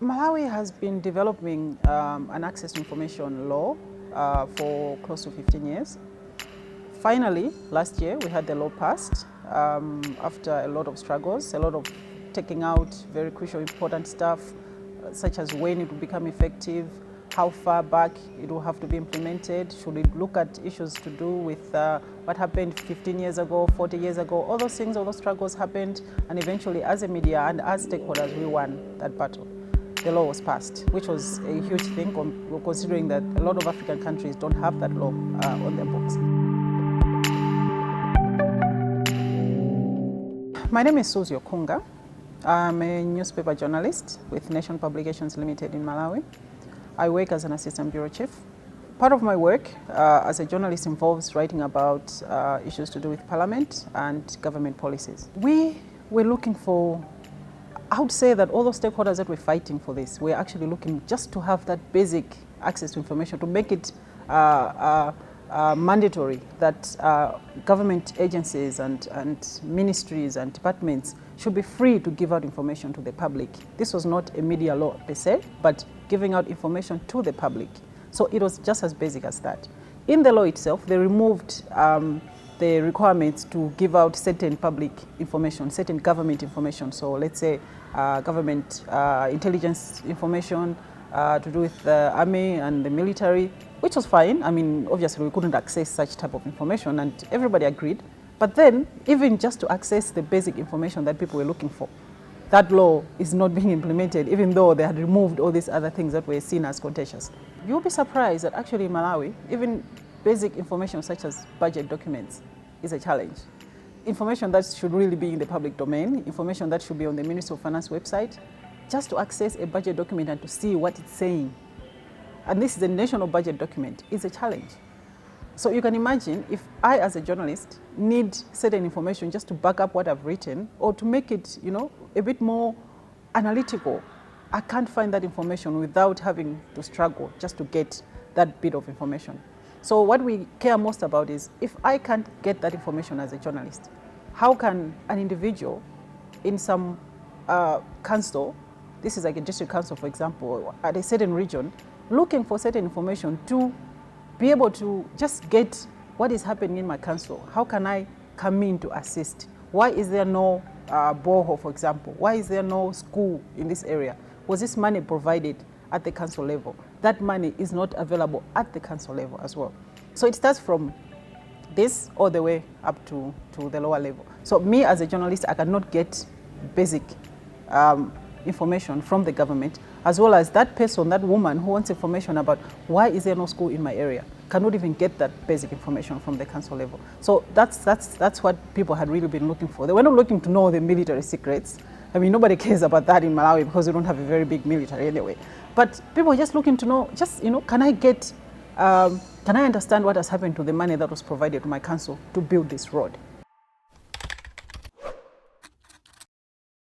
Malawi has been developing an access to information law for close to 15 years. Finally, last year, we had the law passed after a lot of struggles, a lot of taking out very crucial, important stuff, such as when it will become effective, how far back it will have to be implemented, should it look at issues to do with what happened 15 years ago, 40 years ago, all those things, all those struggles happened, and eventually as a media and as stakeholders, we won that battle. The law was passed, which was a huge thing considering that a lot of African countries don't have that law on their books. My name is Suzgo Khunga. I'm a newspaper journalist with Nation Publications Limited in Malawi. I work as an assistant bureau chief. Part of my work as a journalist involves writing about issues to do with parliament and government policies. We were looking for, I would say that all those stakeholders that were fighting for this were actually looking just to have that basic access to information, to make it mandatory that government agencies and ministries and departments should be free to give out information to the public. This was not a media law per se, but giving out information to the public. So it was just as basic as that. In the law itself, they removed the requirements to give out certain public information, certain government information. So let's say government intelligence information to do with the army and the military, which was fine. I mean, obviously we couldn't access such type of information and everybody agreed. But then, even just to access the basic information that people were looking for, that law is not being implemented, even though they had removed all these other things that were seen as contentious. You'll be surprised that actually in Malawi, even basic information such as budget documents is a challenge. Information that should really be in the public domain, information that should be on the Ministry of Finance website, just to access a budget document and to see what it's saying. And this is a national budget document, is a challenge. So you can imagine if I, as a journalist, need certain information just to back up what I've written or to make it, a bit more analytical, I can't find that information without having to struggle just to get that bit of information. So what we care most about is if I can't get that information as a journalist, how can an individual in some council, this is like a district council, for example, at a certain region, looking for certain information to be able to just get what is happening in my council. How can I come in to assist? Why is there no borehole, for example? Why is there no school in this area? Was this money provided at the council level? That money is not available at the council level as well. So it starts from this all the way up to the lower level. So me as a journalist, I cannot get basic information from the government, as well as that person, that woman who wants information about why is there no school in my area, cannot even get that basic information from the council level. So that's what people had really been looking for. They were not looking to know the military secrets. I mean, nobody cares about that in Malawi because we don't have a very big military anyway. But people are just looking to know, can I understand what has happened to the money that was provided to my council to build this road?